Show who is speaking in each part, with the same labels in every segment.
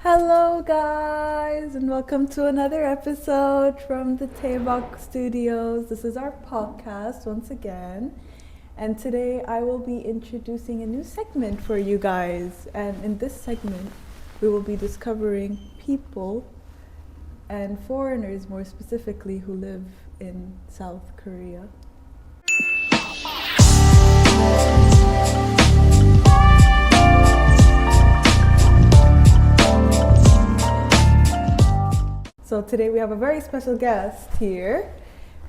Speaker 1: Hello, guys, and welcome to another episode from the Taebok Studios. This is our podcast once again, and today I will be introducing a new segment for you guys. And in this segment, we will be discovering people and foreigners, more specifically, who live in South Korea. So today we have a very special guest here.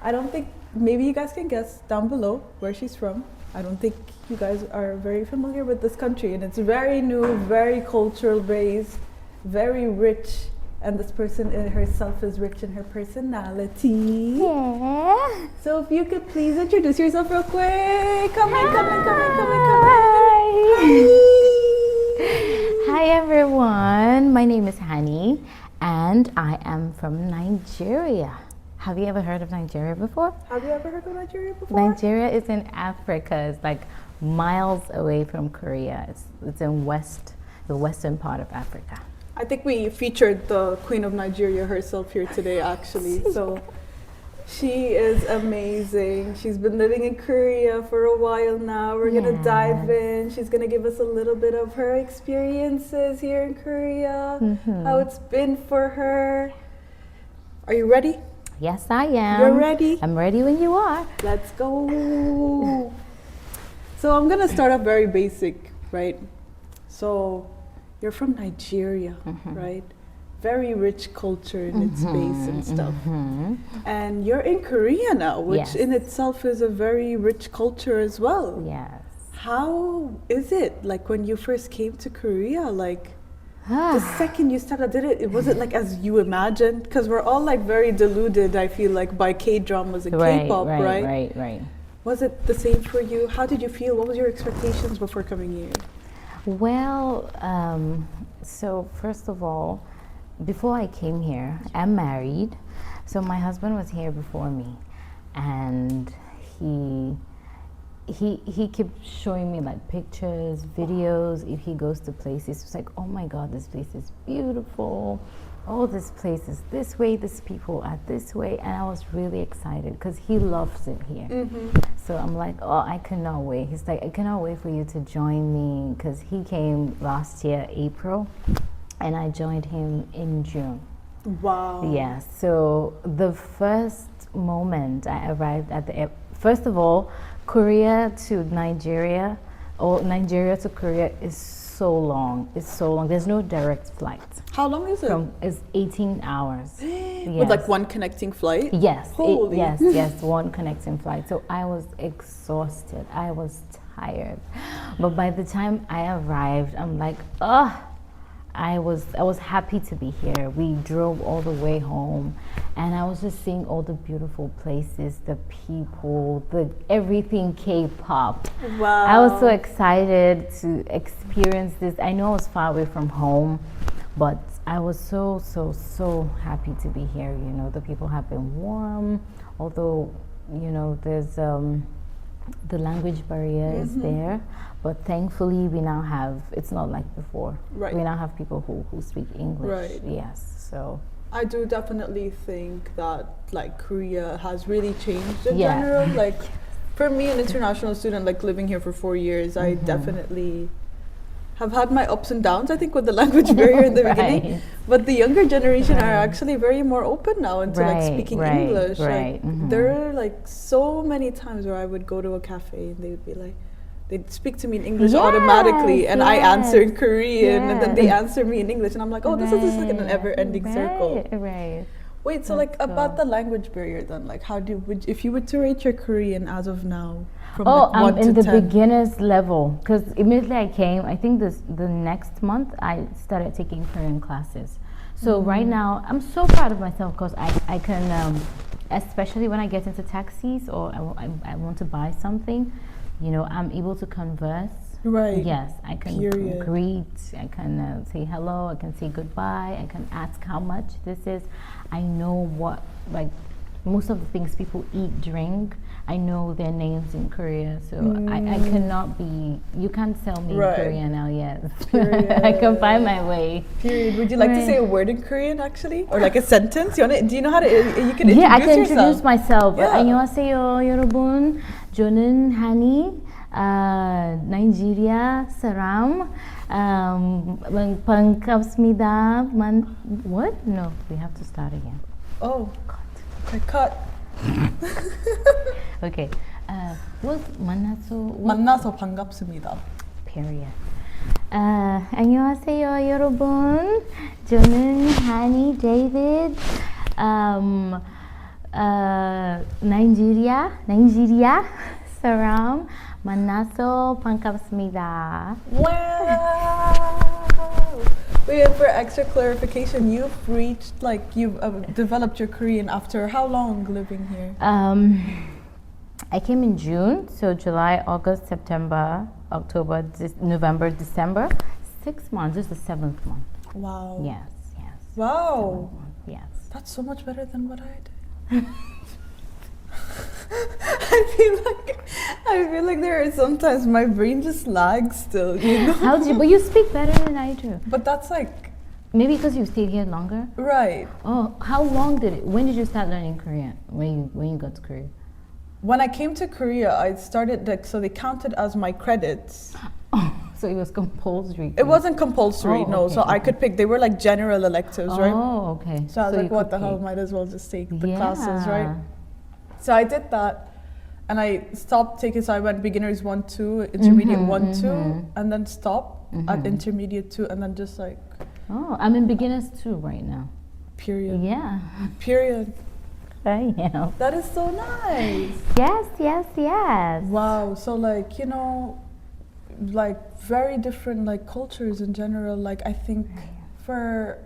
Speaker 1: I don't think, maybe you guys can guess down below where she's from. I don't think you guys are very familiar with this country, and it's very new, very cultural based, very rich, and this person in herself is rich in her personality.
Speaker 2: Yeah.
Speaker 1: So if you could please introduce yourself real quick. Come in.
Speaker 2: Hi everyone, my name is Hanny and I am from Nigeria. Have you ever heard of Nigeria before?
Speaker 1: Have you ever heard of Nigeria before?
Speaker 2: Nigeria is in Africa. It's like miles away from Korea. It's in the western part of Africa.
Speaker 1: I think we featured the Queen of Nigeria herself here today, actually. So she is amazing. She's been living in Korea for a while now. We're gonna dive in. She's gonna give us a little bit of her experiences here in Korea, how it's been for her. Are you ready?
Speaker 2: Yes, I am.
Speaker 1: You're ready?
Speaker 2: I'm ready when you are.
Speaker 1: Let's go. So I'm gonna start off very basic, right? So you're from Nigeria, right? Very rich culture in its base and stuff. And you're in Korea now, which in itself is a very rich culture as well.
Speaker 2: Yes.
Speaker 1: How is it like when you first came to Korea? Like the second you started, was it like as you imagined? Because we're all like very deluded, I feel like, by K-dramas and K-pop, right?
Speaker 2: Right.
Speaker 1: Was it the same for you? How did you feel? What was your expectations before coming here?
Speaker 2: Well, so first of all, before I came here, I'm married. So my husband was here before me, and he kept showing me like pictures, videos. If he goes to places, it's like, oh my God, this place is beautiful. Oh, this place is this way. These people are this way, and I was really excited because he loves it here. So I'm like, oh, I cannot wait. He's like, I cannot wait for you to join me, because he came last year, April. And I joined him in June.
Speaker 1: Wow.
Speaker 2: Yeah, so the first moment I arrived at the airport, first of all, Korea to Nigeria, or Nigeria to Korea is so long. It's so long. There's no direct flight.
Speaker 1: How long is it?
Speaker 2: It's 18 hours.
Speaker 1: With like one connecting flight?
Speaker 2: Yes.
Speaker 1: Holy.
Speaker 2: Yes, one connecting flight. So I was exhausted. I was tired. But by the time I arrived, I'm like, I was happy to be here. We drove all the way home, and I was just seeing all the beautiful places, the people, everything K-pop.
Speaker 1: Wow.
Speaker 2: I was so excited to experience this. I know I was far away from home, but I was so happy to be here. You know, the people have been warm, although, you know, there's the language barrier is there, but thankfully we now have, it's not like before.
Speaker 1: Right.
Speaker 2: We now have people who speak English.
Speaker 1: Right.
Speaker 2: Yes, so.
Speaker 1: I do definitely think that like Korea has really changed in general. Like for me, an international student, like living here for 4 years, I definitely have had my ups and downs, I think, with the language barrier in the beginning. But the younger generation are actually very more open now into like speaking English. Like, there are like so many times where I would go to a cafe and they would be like, they'd speak to me in English automatically, and I answer in Korean, and then they answer me in English, and I'm like, oh, this is just like an ever-ending circle.
Speaker 2: Right.
Speaker 1: Wait, so like about the language barrier then, like how if you were to rate your Korean as of now, from like 1
Speaker 2: I'm
Speaker 1: to
Speaker 2: in the
Speaker 1: 10.
Speaker 2: beginner's level, because immediately I came, I think the next month I started taking Korean classes. So right now I'm so proud of myself, because I can, especially when I get into taxis or I want to buy something, you know, I'm able to converse.
Speaker 1: Right.
Speaker 2: Yes, I can greet, I can say hello, I can say goodbye, I can ask how much this is. I know what, like, most of the things people eat, drink, I know their names in Korea, so I cannot be. You can't sell me in Korean now yet. I can find my way.
Speaker 1: Period. Would you like to say a word in Korean actually, or like a sentence? Do you know how to? You can introduce
Speaker 2: I can
Speaker 1: yourself.
Speaker 2: introduce myself.
Speaker 1: Yeah.
Speaker 2: 안녕하세요, 여러분. 저는 Hanny, 나이지리아 사람. 반갑습니다. What? No, we have to start again.
Speaker 1: Oh, cut.
Speaker 2: Okay. What?
Speaker 1: 만나서 반갑습니다.
Speaker 2: Period. 안녕하세요, 여러분. 저는 Hanny David. 나이지리아 사람 만나서 반갑습니다.
Speaker 1: Wow. Wait, for extra clarification, you've developed your Korean after how long living here?
Speaker 2: I came in June, so July, August, September, October, November, December. 6 months. This is the 7th month.
Speaker 1: Wow.
Speaker 2: Yes.
Speaker 1: Wow.
Speaker 2: Yes.
Speaker 1: That's so much better than what I did. I feel like there are sometimes my brain just lags still, you know.
Speaker 2: But you speak better than I do.
Speaker 1: But that's like
Speaker 2: maybe because you stayed here longer.
Speaker 1: Right.
Speaker 2: Oh, how long when did you start learning Korean? When you got to Korea?
Speaker 1: When I came to Korea, I started so they counted as my credits.
Speaker 2: Oh, so it was compulsory.
Speaker 1: It wasn't compulsory, no.
Speaker 2: Okay,
Speaker 1: so I could pick. They were like general electives, right?
Speaker 2: Oh, okay.
Speaker 1: So I was like, what the hell? Might as well just take the classes, right? So I did that, and I stopped taking. So I went beginners 1, 2, intermediate 1, 2, and then stopped at intermediate 2, and then just like.
Speaker 2: Oh, I'm in beginners 2 right now.
Speaker 1: Period.
Speaker 2: Yeah.
Speaker 1: Period.
Speaker 2: I am.
Speaker 1: That is so nice.
Speaker 2: Yes.
Speaker 1: Wow. So like like very different like cultures in general. Like I think for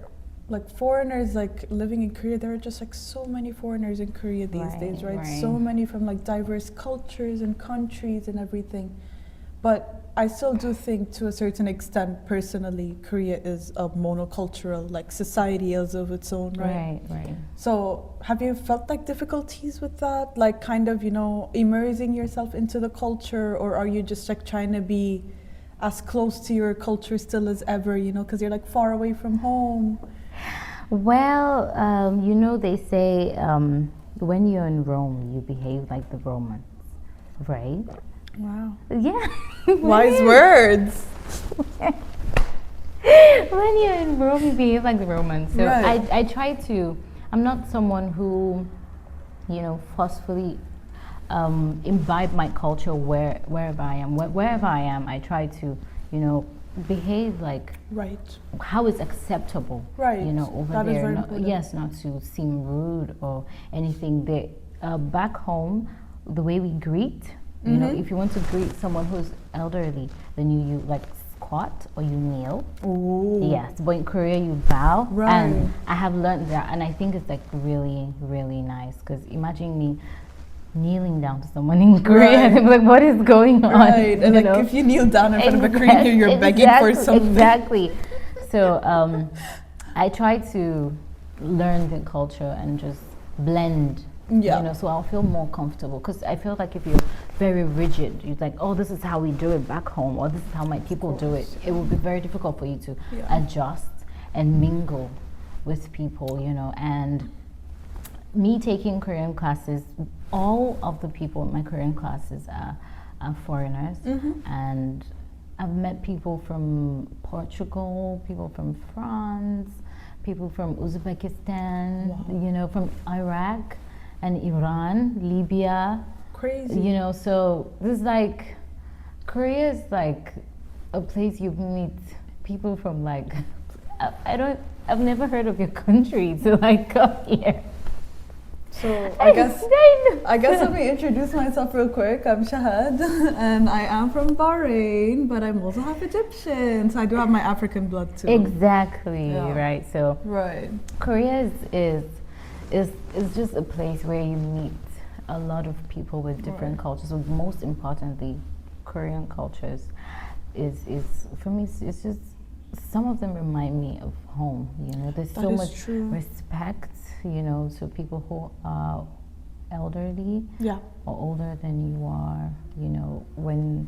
Speaker 1: like foreigners like living in Korea, there are just like so many foreigners in Korea these days, right? So many from like diverse cultures and countries and everything. But I still do think to a certain extent personally Korea is a monocultural like society as of its own, right?
Speaker 2: Right.
Speaker 1: So have you felt like difficulties with that? Like kind of, immersing yourself into the culture, or are you just like trying to be as close to your culture still as ever, because you're like far away from home?
Speaker 2: Well, they say when you're in Rome, you behave like the Romans, right?
Speaker 1: Wow.
Speaker 2: Yeah.
Speaker 1: Wise words.
Speaker 2: When you're in Rome, you behave like the Romans. So
Speaker 1: right.
Speaker 2: I try to, I'm not someone who, forcefully imbibe my culture wherever I am. Wherever I am, I try to, behave like how is acceptable.
Speaker 1: Right.
Speaker 2: Over
Speaker 1: that
Speaker 2: there.
Speaker 1: Is very
Speaker 2: not,
Speaker 1: important.
Speaker 2: yes, not to seem rude or anything. Back home, the way we greet, if you want to greet someone who's elderly, then you like squat or you kneel.
Speaker 1: Ooh.
Speaker 2: Yes, but in Korea you bow.
Speaker 1: Right.
Speaker 2: And I have learned that, and I think it's like really, really nice. Because imagine me kneeling down to someone in Korea, and I'm like, what is going on?
Speaker 1: Right, and like if you kneel down in front of a Korean, you're begging for something.
Speaker 2: Exactly. So I try to learn the culture and just blend.
Speaker 1: Yeah.
Speaker 2: So I'll feel more comfortable, because I feel like if you're very rigid, you're like, oh, this is how we do it back home, or this is how my people do it. It will be very difficult for you to adjust and mingle with people, and me taking Korean classes, all of the people in my Korean classes are foreigners, and I've met people from Portugal, people from France, people from Uzbekistan, from Iraq and Iran, Libya.
Speaker 1: Crazy.
Speaker 2: So this is like, Korea is like a place you meet people from like, I've never heard of your country to like come here.
Speaker 1: So I guess let me introduce myself real quick. I'm Shahad, and I am from Bahrain, but I'm also half Egyptian, so I do have my African blood too.
Speaker 2: Exactly, right. So Korea is just a place where you meet a lot of people with different cultures. So most importantly, Korean cultures is for me, it's just, some of them remind me of home. There's so much respect, so people who are elderly
Speaker 1: Yeah.
Speaker 2: or older than you are, you know, when,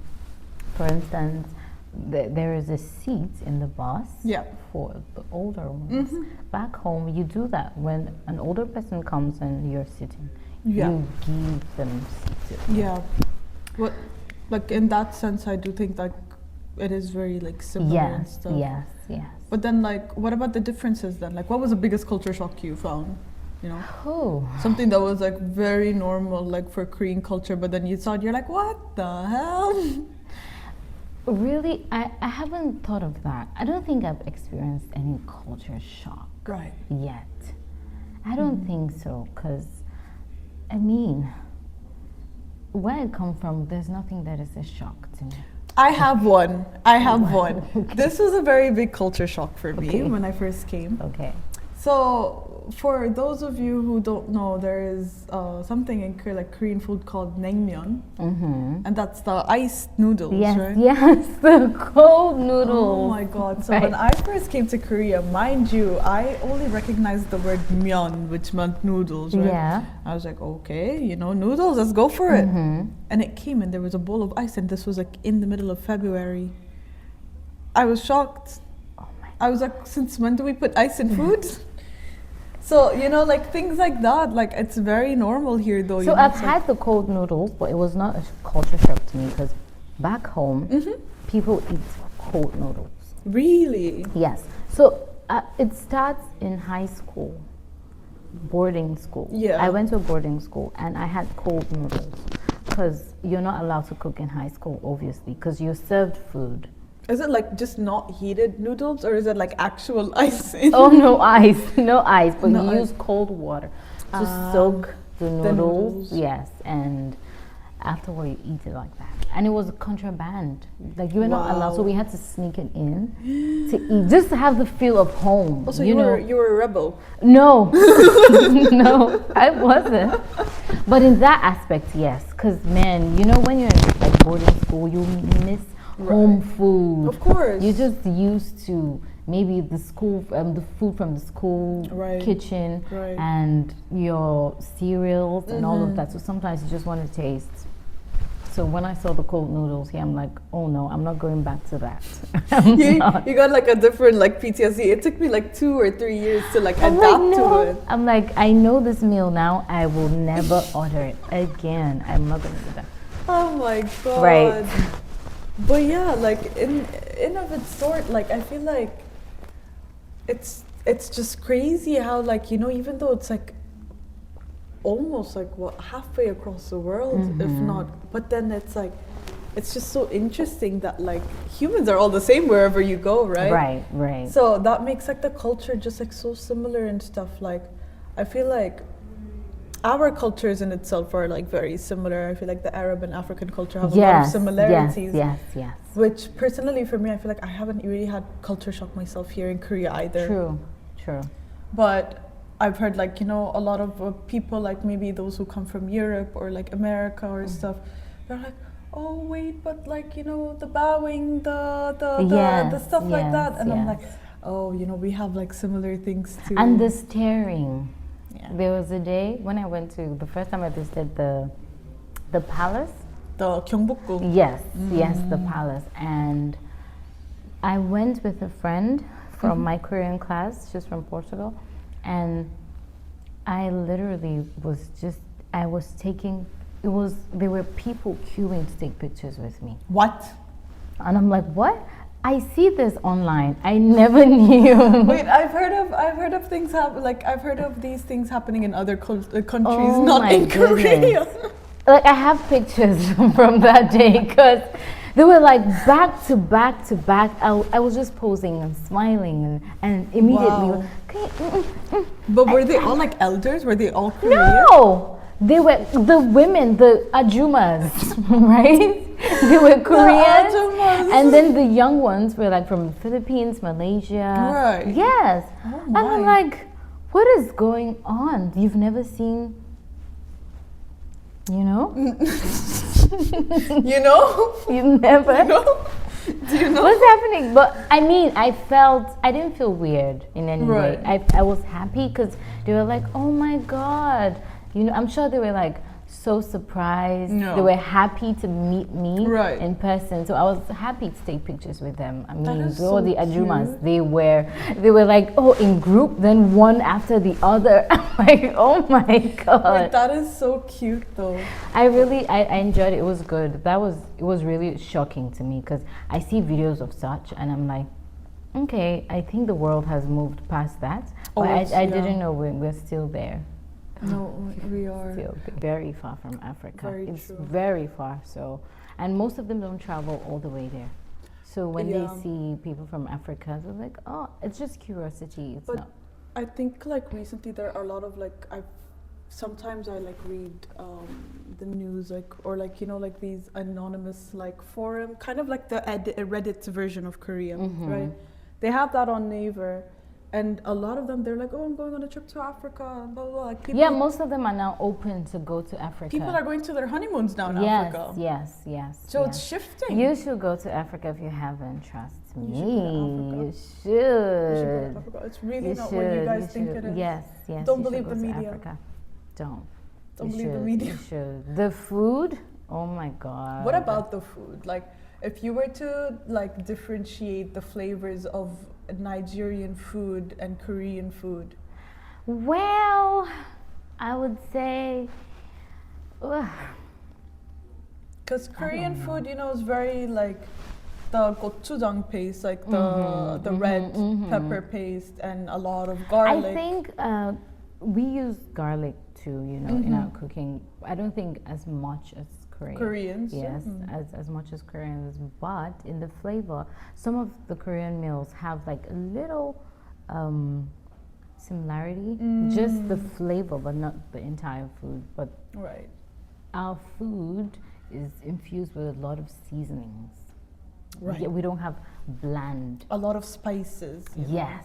Speaker 2: for instance, there is a seat in the bus
Speaker 1: Yeah.
Speaker 2: for the older ones. Back home, you do that. When an older person comes and you're sitting,
Speaker 1: Yeah.
Speaker 2: you give them seats.
Speaker 1: Yeah. What, like in that sense, I do think like it is very like similar and
Speaker 2: Yes,
Speaker 1: stuff.
Speaker 2: yes, yes.
Speaker 1: But then, like, what about the differences then? Like, what was the biggest culture shock you found? You know,
Speaker 2: Oh,
Speaker 1: something that was like very normal, like for Korean culture, but then you saw it, you're like, what the hell?
Speaker 2: really, I haven't thought of that. I don't think I've experienced any culture shock
Speaker 1: Right.
Speaker 2: yet. I don't think so, because, I mean, where I come from, there's nothing that is a shock to me.
Speaker 1: I have one. I have one.
Speaker 2: Okay.
Speaker 1: This was a very big culture shock for me
Speaker 2: Okay.
Speaker 1: when I first came.
Speaker 2: Okay.
Speaker 1: So, for those of you who don't know, there is something in like Korean food called naengmyeon, and that's the iced noodles,
Speaker 2: Yes,
Speaker 1: right?
Speaker 2: yes, the cold noodles.
Speaker 1: Oh my god. So
Speaker 2: Right.
Speaker 1: when I first came to Korea, mind you, I only recognized the word myeon, which meant noodles, right?
Speaker 2: Yeah.
Speaker 1: I was like, okay, you know, noodles, let's go for it.
Speaker 2: Mm-hmm.
Speaker 1: And it came and there was a bowl of ice, and this was like in the middle of February. I was shocked.
Speaker 2: Oh my.
Speaker 1: I was like, since when do we put ice in food? So, you know, like things like that, like it's very normal here though.
Speaker 2: So
Speaker 1: you know,
Speaker 2: I've
Speaker 1: it's like-
Speaker 2: had the cold noodles, but it was not a culture shock to me because back home, people eat cold noodles.
Speaker 1: Really?
Speaker 2: Yes. So it starts in high school, boarding school.
Speaker 1: Yeah.
Speaker 2: I went to a boarding school and I had cold noodles because you're not allowed to cook in high school, obviously, because you're served food.
Speaker 1: Is it like just not heated noodles, or is it like actual ice in?
Speaker 2: Oh, no ice, no ice, but
Speaker 1: No
Speaker 2: you
Speaker 1: ice.
Speaker 2: use cold water to soak the noodles.
Speaker 1: noodles.
Speaker 2: Yes, and afterward you eat it like that. And it was contraband. Like you were not allowed, so
Speaker 1: Wow.
Speaker 2: we had to sneak it in to eat, just to have the feel of home.
Speaker 1: Also,
Speaker 2: you know?
Speaker 1: you were a rebel.
Speaker 2: No, no, I wasn't. But in that aspect, yes, because man, you know when you're in like boarding school, you miss home food.
Speaker 1: Of course.
Speaker 2: You're just used to maybe the school, the food from the school
Speaker 1: Right.
Speaker 2: kitchen,
Speaker 1: Right.
Speaker 2: and your cereals and all of that. So sometimes you just want to taste. So when I saw the cold noodles here, I'm like, oh no, I'm not going back to that. I'm not.
Speaker 1: You got like a different like PTSD. It took me like 2 or 3 years to like
Speaker 2: I'm
Speaker 1: adapt
Speaker 2: like,
Speaker 1: to
Speaker 2: no.
Speaker 1: it.
Speaker 2: I'm like, I know this meal now. I will never order it again. I'm not going to do that.
Speaker 1: Oh my god.
Speaker 2: Right.
Speaker 1: But yeah, like in of its sort, like I feel like it's just crazy how like, you know, even though it's like almost like what halfway across the world, if not, but then it's like it's just so interesting that like humans are all the same wherever you go, right?
Speaker 2: Right, right.
Speaker 1: So that makes like the culture just like so similar and stuff. Like I feel like our cultures in itself are like very similar. I feel like the Arab and African culture have a lot of similarities.
Speaker 2: Yes, yes.
Speaker 1: Which personally for me, I feel like I haven't really had culture shock myself here in Korea either.
Speaker 2: True.
Speaker 1: But I've heard like, you know, a lot of people like maybe those who come from Europe or like America or stuff, they're like, oh wait, but like, you know, the bowing, the stuff like that. And I'm like, oh, you know, we have like similar things too.
Speaker 2: And the staring.
Speaker 1: Yeah.
Speaker 2: There was a day when I went to, the first time I visited the palace.
Speaker 1: The Gyeongbokgung.
Speaker 2: Yes, the palace. And I went with a friend from my Korean class. She's from Portugal. And I literally was just, I was taking, there were people queuing to take pictures with me.
Speaker 1: What?
Speaker 2: And I'm like, what? I see this online. I never knew.
Speaker 1: Wait, I've heard of things like I've heard of these things happening in other countries,
Speaker 2: Oh
Speaker 1: not
Speaker 2: my
Speaker 1: in Korea.
Speaker 2: Like I have pictures from that day because they were like back to back to back. I was just posing and smiling and immediately.
Speaker 1: Wow.
Speaker 2: Okay,
Speaker 1: But were they all like elders? Were they all Korean?
Speaker 2: no, they were the women, the ajumas, right? They were Korean,
Speaker 1: ajumas.
Speaker 2: and then the young ones were like from the Philippines, Malaysia.
Speaker 1: Right.
Speaker 2: Yes,
Speaker 1: Oh
Speaker 2: and I'm
Speaker 1: my.
Speaker 2: like, what is going on? You've never seen, you know?
Speaker 1: You know?
Speaker 2: You've never.
Speaker 1: You know? Do you know?
Speaker 2: What's happening? But I mean, I didn't feel weird in any
Speaker 1: Right.
Speaker 2: way. I was happy because they were like, oh my God, You know, I'm sure they were like so surprised.
Speaker 1: No.
Speaker 2: They were happy to meet me
Speaker 1: Right.
Speaker 2: in person. So I was happy to take pictures with them. I mean,
Speaker 1: is
Speaker 2: all
Speaker 1: so
Speaker 2: the Ajumas,
Speaker 1: cute.
Speaker 2: they were like, oh, in group, then one after the other. I'm like, oh my
Speaker 1: Wait,
Speaker 2: God.
Speaker 1: that is so cute though.
Speaker 2: I enjoyed it. It was good. It was really shocking to me because I see videos of such and I'm like, okay, I think the world has moved past that. But I didn't know we're still there.
Speaker 1: No, we are.
Speaker 2: Still very far from Africa.
Speaker 1: Very
Speaker 2: It's
Speaker 1: true.
Speaker 2: very far. So, and most of them don't travel all the way there. So when they see people from Africa, they're like, oh, it's just curiosity. It's
Speaker 1: But
Speaker 2: not.
Speaker 1: I think like recently there are a lot of like sometimes I like read the news like or like you know like these anonymous like forum kind of like the Reddit version of Korea, right? They have that on Naver. And a lot of them, they're like, oh, I'm going on a trip to Africa, and blah, blah, blah. Like people,
Speaker 2: Yeah, most of them are now open to go to Africa.
Speaker 1: people are going to their honeymoons now in
Speaker 2: Yes,
Speaker 1: Africa.
Speaker 2: yes.
Speaker 1: So it's shifting.
Speaker 2: You should go to Africa if you haven't. Trust me.
Speaker 1: You
Speaker 2: should.
Speaker 1: You should go to Africa. It's really not what you guys think it is.
Speaker 2: Yes.
Speaker 1: Don't
Speaker 2: you
Speaker 1: believe
Speaker 2: should
Speaker 1: the
Speaker 2: go to
Speaker 1: media.
Speaker 2: Africa. Don't.
Speaker 1: Don't
Speaker 2: You
Speaker 1: believe the
Speaker 2: should,
Speaker 1: media.
Speaker 2: You should. The food. Oh my God.
Speaker 1: What about the food? Like, if you were to like differentiate the flavors of Nigerian food and Korean food,
Speaker 2: Well, I would say.
Speaker 1: because Korean food, you know, is very like the gochujang paste, like the red pepper paste, and a lot of garlic.
Speaker 2: I think we use garlic too, you know, in our cooking. I don't think as much as
Speaker 1: Koreans.
Speaker 2: Yes, as much as Koreans, but in the flavor, some of the Korean meals have like a little similarity, just the flavor, but not the entire food. But
Speaker 1: Right.
Speaker 2: our food is infused with a lot of seasonings.
Speaker 1: Right.
Speaker 2: Yeah, we don't have bland.
Speaker 1: A lot of spices. you know.
Speaker 2: Yes,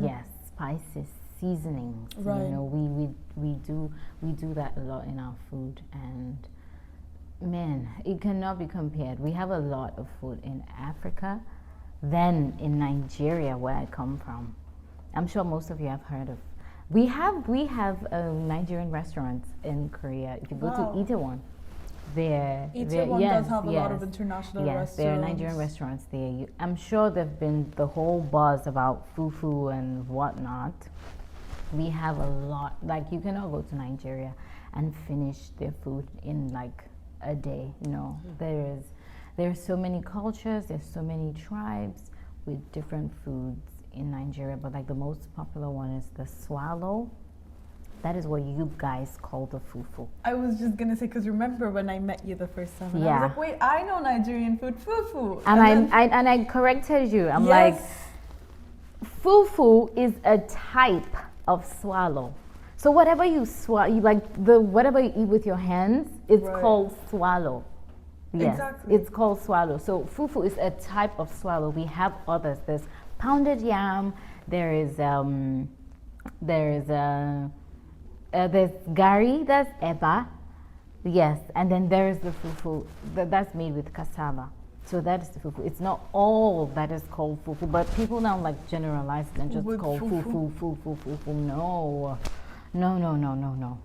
Speaker 2: yes, spices, seasonings.
Speaker 1: Right.
Speaker 2: You know, we do that a lot in our food, and man, it cannot be compared. We have a lot of food in Africa than in Nigeria, where I come from. I'm sure most of you have heard of. We have Nigerian restaurants in Korea. If you go to Itaewon,
Speaker 1: Itaewon does have a lot of international restaurants.
Speaker 2: Yes, there are Nigerian restaurants there. I'm sure there've been the whole buzz about fufu and whatnot. We have a lot. Like, you cannot go to Nigeria and finish their food in like a day. No, there are so many cultures. There's so many tribes with different foods in Nigeria. But like the most popular one is the swallow. That is what you guys call the fufu.
Speaker 1: I was just gonna say, because remember when I met you the first time, and I
Speaker 2: Yeah.
Speaker 1: was like, wait, I know Nigerian food, fufu.
Speaker 2: And
Speaker 1: then-
Speaker 2: I corrected you. I'm
Speaker 1: Yes.
Speaker 2: like, fufu is a type of swallow. So whatever you swallow, whatever you eat with your hands, it's
Speaker 1: Right.
Speaker 2: called swallow. Yes,
Speaker 1: Exactly.
Speaker 2: it's called swallow. So fufu is a type of swallow. We have others. There's pounded yam. There's gari. That's eba. Yes, and then there's the fufu that's made with cassava. So that is the fufu. It's not all that is called fufu, but people now like generalize it and just
Speaker 1: With
Speaker 2: call
Speaker 1: fufu.
Speaker 2: fufu. No.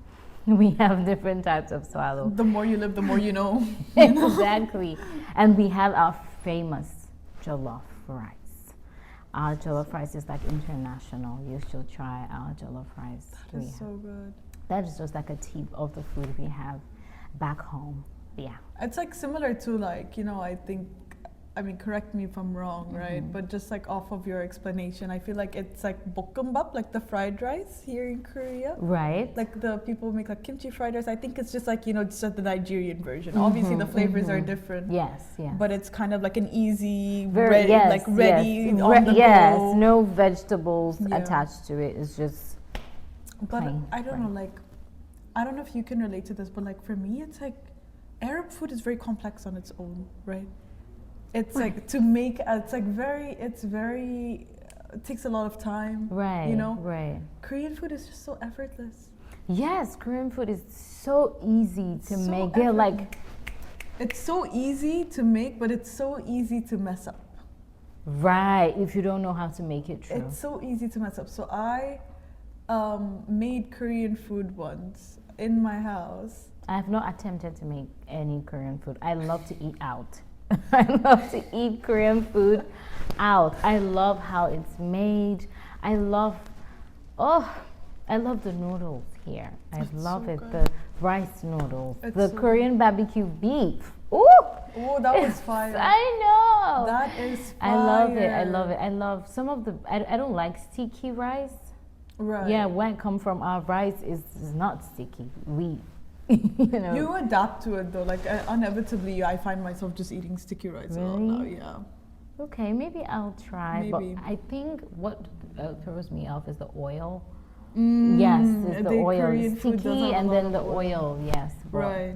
Speaker 2: We have different types of swallow.
Speaker 1: The more you live, the more you know.
Speaker 2: Exactly. And we have our famous jollof rice. Our jollof rice is like international. You should try our jollof rice.
Speaker 1: It's so good.
Speaker 2: That is just like a tip of the food we have back home. Yeah.
Speaker 1: It's like similar to like, you know, I mean, correct me if I'm wrong, right? But just like off of your explanation, I feel like it's like bokkeumbap, like the fried rice here in Korea.
Speaker 2: Right.
Speaker 1: Like the people make like kimchi fried rice. I think it's just like, you know, just the Nigerian version. Obviously the flavors are different.
Speaker 2: Yes.
Speaker 1: But it's kind of like an easy,
Speaker 2: Ready
Speaker 1: on the
Speaker 2: yes,
Speaker 1: go.
Speaker 2: no vegetables
Speaker 1: Yeah.
Speaker 2: attached to it. It's just
Speaker 1: But
Speaker 2: plain
Speaker 1: I don't
Speaker 2: fried.
Speaker 1: know, like, I don't know if you can relate to this, but like for me, it's like Arab food is very complex on its own, right? It's like to make, it takes a lot of time.
Speaker 2: right.
Speaker 1: You know?
Speaker 2: Right.
Speaker 1: Korean food is just so effortless.
Speaker 2: Yes, Korean food is so easy to
Speaker 1: So
Speaker 2: make. They're like
Speaker 1: It's so easy to make, but it's so easy to mess up.
Speaker 2: right if you don't know how to make it true.
Speaker 1: It's so easy to mess up. So I made Korean food once, in my house.
Speaker 2: I have not attempted to make any Korean food. I love to eat out. I love to eat Korean food out. I love how it's made. I love the noodles here. I love it.
Speaker 1: good.
Speaker 2: The rice noodles,
Speaker 1: It's
Speaker 2: the
Speaker 1: so
Speaker 2: Korean barbecue beef. Ooh,
Speaker 1: Oh, that was fire.
Speaker 2: I know.
Speaker 1: That is fire.
Speaker 2: I love it. I love it. I love some of the. I don't like sticky rice.
Speaker 1: Right.
Speaker 2: Yeah, where I come from, our rice is not sticky. We, you know.
Speaker 1: You adapt to it though. Like inevitably, I find myself just eating sticky rice a lot now.
Speaker 2: Really?
Speaker 1: Yeah.
Speaker 2: Okay, maybe I'll try.
Speaker 1: Maybe.
Speaker 2: But I think what throws me off is the oil.
Speaker 1: Mm,
Speaker 2: Yes, it's the oil.
Speaker 1: Korean food does
Speaker 2: Sticky
Speaker 1: have a
Speaker 2: and
Speaker 1: lot
Speaker 2: then
Speaker 1: of
Speaker 2: the oil. Yes. but
Speaker 1: Right.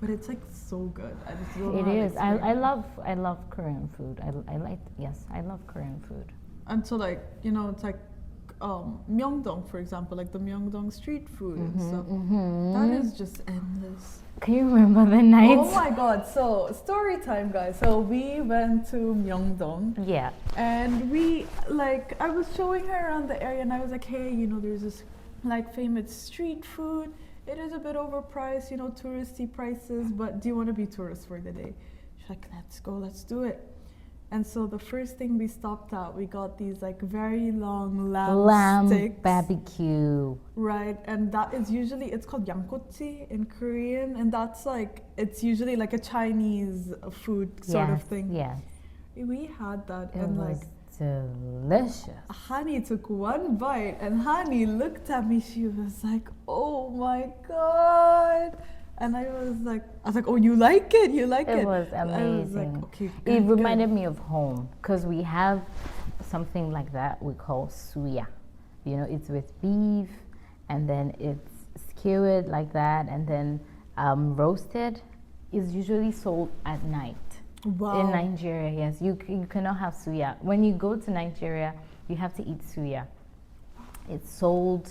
Speaker 1: But it's like so good. I just don't know
Speaker 2: It
Speaker 1: how to
Speaker 2: is.
Speaker 1: explain
Speaker 2: I love Korean food. I like. Yes, I love Korean food.
Speaker 1: And so like, it's like Myeongdong, for example, like the Myeongdong street food and stuff. That is just endless.
Speaker 2: Can you remember the nights?
Speaker 1: Oh my god. So story time, guys. So we went to Myeongdong
Speaker 2: Yeah.
Speaker 1: and I was showing her around the area and I was like, hey, there's this like famous street food. It is a bit overpriced, touristy prices, but do you want to be tourist for the day? She's like, let's go, let's do it. And so the first thing we stopped at, we got these like very long lamb sticks.
Speaker 2: Barbecue.
Speaker 1: Right, and that is usually, it's called 양꼬치 in Korean, and that's like, it's usually like a Chinese food sort of thing.
Speaker 2: Yes.
Speaker 1: We had that
Speaker 2: It
Speaker 1: and
Speaker 2: was
Speaker 1: like,
Speaker 2: delicious.
Speaker 1: Hanny took one bite and Hanny looked at me, she was like, oh my god. And I was like, oh, you like it? You like it?
Speaker 2: It was
Speaker 1: I was
Speaker 2: amazing.
Speaker 1: like, okay,
Speaker 2: It
Speaker 1: good,
Speaker 2: reminded me of home because we have something like that we call suya. It's with beef and then it's skewered like that and then roasted. Is usually sold at night.
Speaker 1: Wow.
Speaker 2: In Nigeria, yes. You cannot have suya. When you go to Nigeria, you have to eat suya. It's sold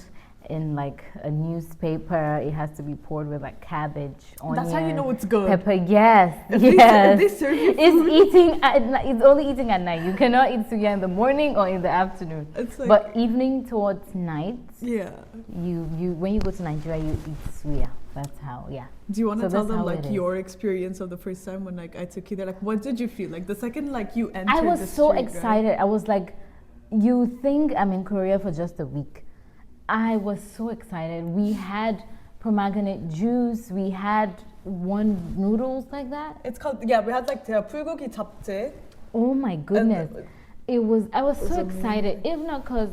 Speaker 2: in like a newspaper. It has to be poured with like cabbage, onion.
Speaker 1: That's how you know it's good.
Speaker 2: Pepper, yes.
Speaker 1: If
Speaker 2: Yes.
Speaker 1: they serve you
Speaker 2: It's
Speaker 1: food.
Speaker 2: eating at night. It's only eating at night. You cannot eat suya in the morning or in the afternoon.
Speaker 1: It's like,
Speaker 2: But evening towards night,
Speaker 1: yeah.
Speaker 2: you when you go to Nigeria, you eat suya. That's how, yeah.
Speaker 1: Do you want to
Speaker 2: So
Speaker 1: tell
Speaker 2: that's
Speaker 1: them
Speaker 2: how
Speaker 1: like
Speaker 2: it is.
Speaker 1: your experience of the first time when like I took you there? Like, what did you feel? Like the second like you entered
Speaker 2: I was
Speaker 1: the
Speaker 2: so
Speaker 1: street,
Speaker 2: excited.
Speaker 1: Right?
Speaker 2: I was like, you think I'm in Korea for just a week. I was so excited. We had pomegranate juice. We had noodles like that.
Speaker 1: It's called, yeah, we had like the 불고기 잡채.
Speaker 2: Oh my goodness. I was so
Speaker 1: amazing.
Speaker 2: excited. If not because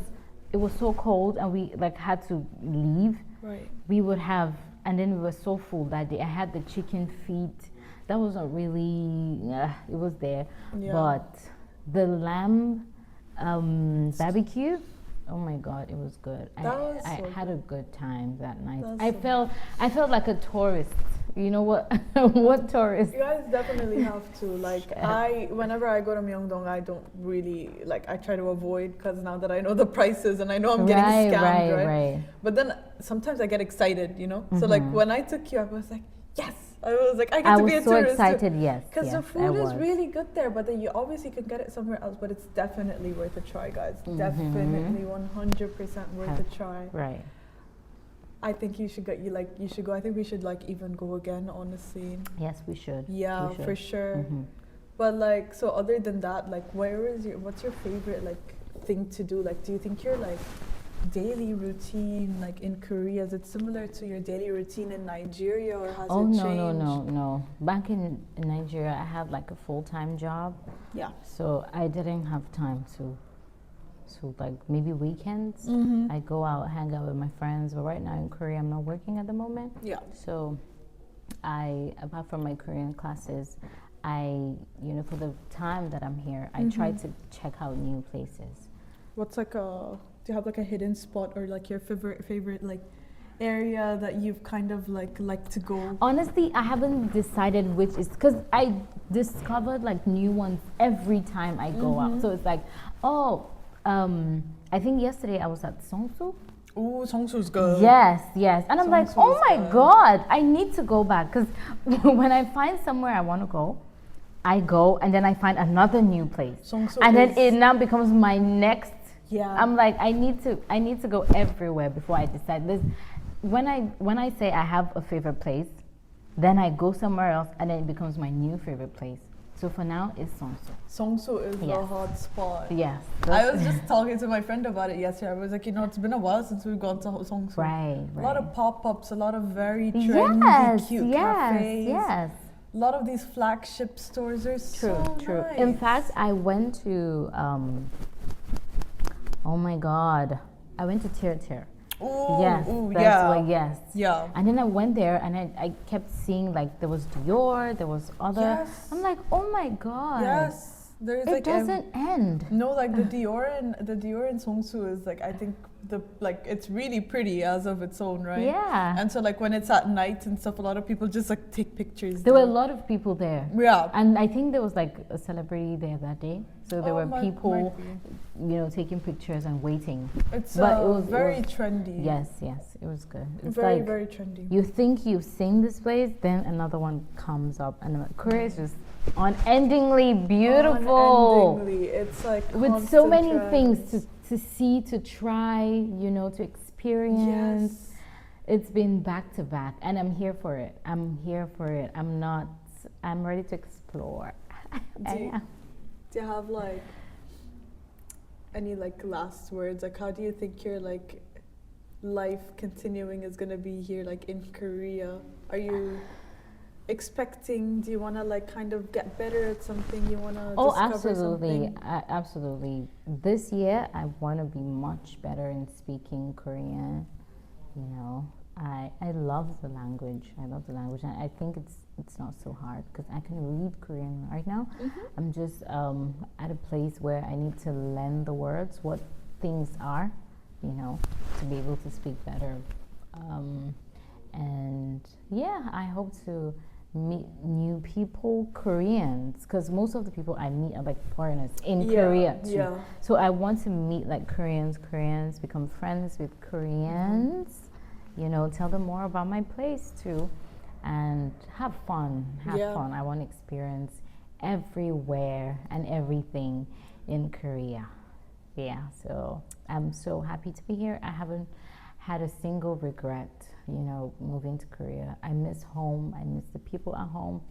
Speaker 2: it was so cold and we like had to leave,
Speaker 1: Right.
Speaker 2: we would have, and then we were so full that day. I had the chicken feet. That was not really, it was there.
Speaker 1: Yeah.
Speaker 2: But the lamb barbecue, oh my God, it was good.
Speaker 1: That was
Speaker 2: I
Speaker 1: so
Speaker 2: had a good time that night.
Speaker 1: That's so
Speaker 2: I felt like a tourist. You know what? What tourist?
Speaker 1: You guys definitely have to. Like, whenever I go to Myeongdong, I don't really, like, I try to avoid because now that I know the prices and I know I'm getting scammed, right? But then sometimes I get excited, So, like, when I took you, I was like, yes! I was like, I get to be a
Speaker 2: so
Speaker 1: tourist.
Speaker 2: excited, yes.
Speaker 1: Because the
Speaker 2: yes,
Speaker 1: food is really good there, but then you obviously can get it somewhere else. But it's definitely worth a try, guys. Definitely 100% worth a try.
Speaker 2: Right.
Speaker 1: I think you should go. You should go. I think we should like even go again. Honestly.
Speaker 2: Yes, we should.
Speaker 1: Yeah,
Speaker 2: We should.
Speaker 1: for sure.
Speaker 2: Mhm.
Speaker 1: But like, so other than that, like, what's your favorite like thing to do? Like, do you think your like daily routine, like in Korea, is it similar to your daily routine in Nigeria, or has
Speaker 2: Oh
Speaker 1: it
Speaker 2: no,
Speaker 1: changed?
Speaker 2: no. Back in Nigeria, I had like a full-time job,
Speaker 1: Yeah.
Speaker 2: so I didn't have time to like maybe weekends.
Speaker 1: Mm-hmm.
Speaker 2: I go out, hang out with my friends. But right now in Korea, I'm not working at the moment.
Speaker 1: Yeah.
Speaker 2: So apart from my Korean classes, for the time that I'm here, I try to check out new places.
Speaker 1: What's like do you have like a hidden spot or like your favorite like area that you've kind of like to go?
Speaker 2: Honestly, I haven't decided which is, because I discovered like new ones every time I go out. So it's like, I think yesterday I was at Seongsu.
Speaker 1: Oh, Seongsu's good.
Speaker 2: Yes. And I'm like,
Speaker 1: Seongsu
Speaker 2: oh
Speaker 1: is
Speaker 2: my
Speaker 1: good.
Speaker 2: God, I need to go back. Because when I find somewhere I want to go, I go and then I find another new place.
Speaker 1: Seongsu
Speaker 2: And then
Speaker 1: is-
Speaker 2: it now becomes my next.
Speaker 1: Yeah.
Speaker 2: I'm like, I need to go everywhere before I decide this. when I say I have a favorite place, then I go somewhere else, and then it becomes my new favorite place. So for now, it's Seongsu.
Speaker 1: Seongsu is
Speaker 2: Yes.
Speaker 1: a hot spot.
Speaker 2: Yes.
Speaker 1: I was just talking to my friend about it yesterday. I was like, it's been a while since we've gone to Seongsu.
Speaker 2: Right.
Speaker 1: A lot of pop-ups, a lot of very trendy, cute cafes.
Speaker 2: Yes.
Speaker 1: A lot of these flagship stores are so
Speaker 2: True.
Speaker 1: nice.
Speaker 2: In fact, I went to, oh my God, I went to Tier.
Speaker 1: Ooh,
Speaker 2: Yes,
Speaker 1: ooh,
Speaker 2: that's
Speaker 1: yeah.
Speaker 2: what, yes.
Speaker 1: Yeah.
Speaker 2: And then I went there and I kept seeing like there was Dior, there was other.
Speaker 1: Yes.
Speaker 2: I'm like, oh my God.
Speaker 1: Yes. There's
Speaker 2: It
Speaker 1: like
Speaker 2: doesn't end.
Speaker 1: no, like the Dior in Seongsu is like, I think it's really pretty as of its own, right?
Speaker 2: Yeah.
Speaker 1: And so like when it's at night and stuff, a lot of people just like take pictures.
Speaker 2: There were a lot of people there.
Speaker 1: Yeah.
Speaker 2: And I think there was like a celebrity there that day. So there were people,
Speaker 1: might be.
Speaker 2: taking pictures and waiting.
Speaker 1: It's
Speaker 2: But it was
Speaker 1: very trendy.
Speaker 2: Yes, it was good. It's
Speaker 1: very,
Speaker 2: like
Speaker 1: very trendy.
Speaker 2: you think you've seen this place, then another one comes up, and Korea is just unendingly beautiful.
Speaker 1: Unendingly. It's like
Speaker 2: with so many
Speaker 1: trends.
Speaker 2: things to see, to try, to experience.
Speaker 1: Yes.
Speaker 2: It's been back to back, and I'm here for it. I'm ready to explore.
Speaker 1: Do you have like any like last words? Like, how do you think your like life continuing is gonna be here, like in Korea? Are you expecting? Do you want to like kind of get better at something? You want to discover something?
Speaker 2: Absolutely. This year, I want to be much better in speaking Korean. I love the language. And I think it's not so hard because I can read Korean right now.
Speaker 1: Mm-hmm.
Speaker 2: I'm just at a place where I need to learn the words, what things are, to be able to speak better. And yeah, I hope to meet new people, Koreans, because most of the people I meet are like foreigners in Korea too.
Speaker 1: Yeah.
Speaker 2: So I want to meet like Koreans, become friends with Koreans, tell them more about my place too, and have fun. I want to experience everywhere and everything in Korea. Yeah, so I'm so happy to be here. I haven't had a single regret, moving to Korea. I miss home. I miss the people at home.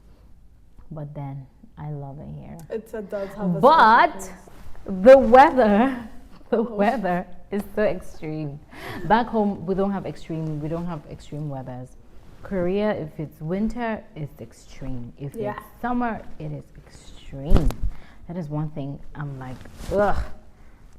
Speaker 2: But then I love it here.
Speaker 1: It does have a
Speaker 2: But
Speaker 1: special
Speaker 2: the weather is so extreme. Back home, we don't have extreme weathers. Korea, if it's winter, it's extreme. If it's summer, it is extreme. That is one thing I'm like, ugh,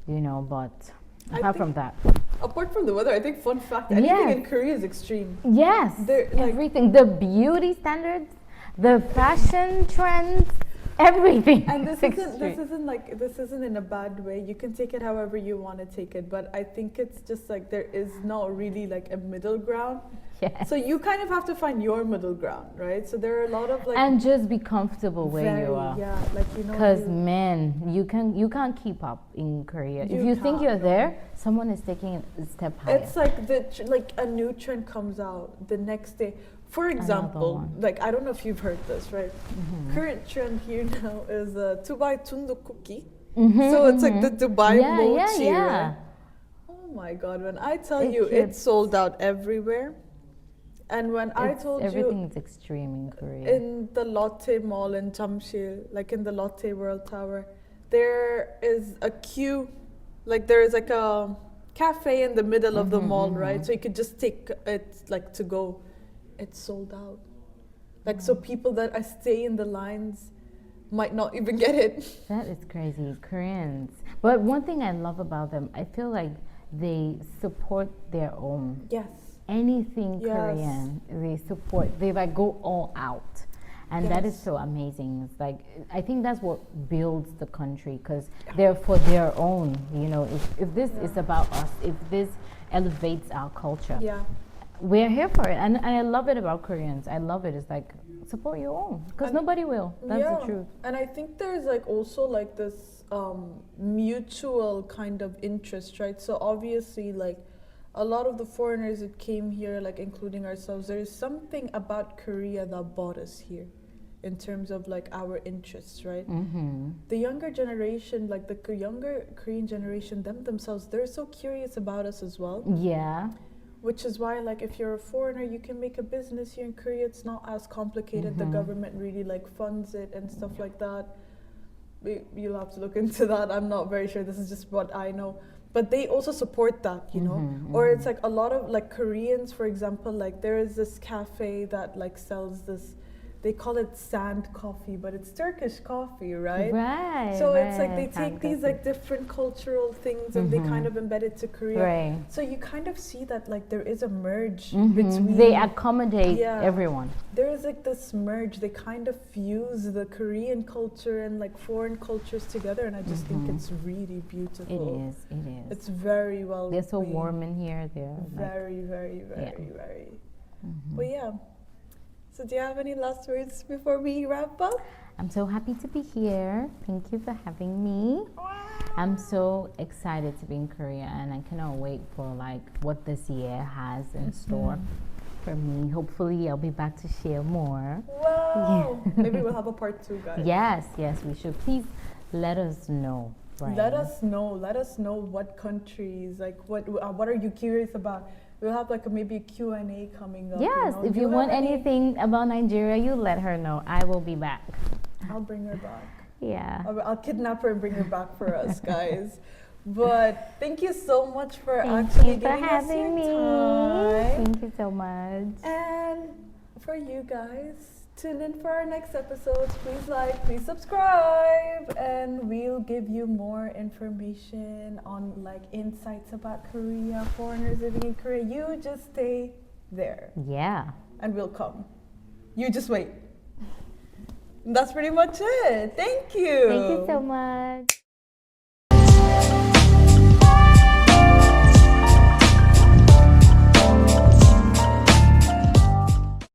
Speaker 2: but apart from that.
Speaker 1: Apart from the weather, I think fun fact, anything in Korea is extreme.
Speaker 2: Yes, everything. The beauty standards, the fashion trends, everything.
Speaker 1: And this isn't in a bad way. You can take it however you want to take it, but I think it's just like there is not really like a middle ground.
Speaker 2: Yes.
Speaker 1: So you kind of have to find your middle ground, right? So there are a lot of like
Speaker 2: and just be comfortable where you are.
Speaker 1: Yeah, like
Speaker 2: because man, you can't keep up in Korea. If you think you're there, someone is taking a step higher.
Speaker 1: It's like a new trend comes out the next day. For example, like I don't know if you've heard this, right? Mm-hmm. Current trend here now is Dubai Tunduk cookie. Mm-hmm, so it's like the Dubai mochi, right? Oh my God! When I tell you, it's sold out everywhere. And when I told
Speaker 2: everything is extreme in Korea.
Speaker 1: In the Lotte Mall in Jamsil, like in the Lotte World Tower, there is a queue, like there is like a cafe in the middle of the mall, right? So you could just take it like to go. It's sold out. Like so people that stay in the lines might not even get it.
Speaker 2: That is crazy. Koreans. But one thing I love about them, I feel like they support their own.
Speaker 1: Yes.
Speaker 2: Anything Korean, they support. They like go all out, and that is so amazing. It's like I think that's what builds the country because they're for their own. If this is about us, if this elevates our culture, we're here for it. And I love it about Koreans. I love it. It's like support your own because nobody will. That's the truth.
Speaker 1: And I think there's like also like this mutual kind of interest, right? So obviously like. A lot of the foreigners that came here, like including ourselves, there is something about Korea that brought us here in terms of like our interests, right? Mm-hmm. The younger generation, like the younger Korean generation, themselves, they're so curious about us as well.
Speaker 2: Yeah.
Speaker 1: which is why, like, if you're a foreigner, you can make a business here in Korea. It's not as complicated. The government really like funds it and stuff like that. You'll have to look into that. I'm not very sure. This is just what I know. But they also support that, you know? Or it's like a lot of like Koreans, for example, like there is this cafe that like sells this, they call it sand coffee, but it's Turkish coffee, right?
Speaker 2: Right.
Speaker 1: So
Speaker 2: right.
Speaker 1: it's like they take these like different cultural things and they kind of embed it to Korea.
Speaker 2: Right.
Speaker 1: So you kind of see that like there is a merge between.
Speaker 2: They accommodate everyone.
Speaker 1: There is like this merge. They kind of fuse the Korean culture and like foreign cultures together, and I just think it's really beautiful.
Speaker 2: It is. It is.
Speaker 1: It's very well.
Speaker 2: They're so warm in here. They're
Speaker 1: very, very, very, very. But yeah. So do you have any last words before we wrap up?
Speaker 2: I'm so happy to be here. Thank you for having me. I'm so excited to be in Korea, and I cannot wait for like what this year has in store for me. Hopefully I'll be back to share more.
Speaker 1: Wow. Maybe we'll have a part 2, guys.
Speaker 2: Yes, we should. Please let us know. Right?
Speaker 1: Let us know what countries, like what are you curious about? We'll have like maybe a Q&A coming up.
Speaker 2: Yes, if you want anything about Nigeria, you let her know. I will be back.
Speaker 1: I'll bring her back.
Speaker 2: Yeah.
Speaker 1: I'll kidnap her and bring her back for us, guys. But thank you so much for actually giving us your time.
Speaker 2: Thank you so much.
Speaker 1: And for you guys, tune in for our next episodes. Please like, please subscribe, and we'll give you more information on like insights about Korea, foreigners living in Korea. You just stay there.
Speaker 2: Yeah.
Speaker 1: And we'll come. You just wait. That's pretty much it. Thank you.
Speaker 2: Thank you so much.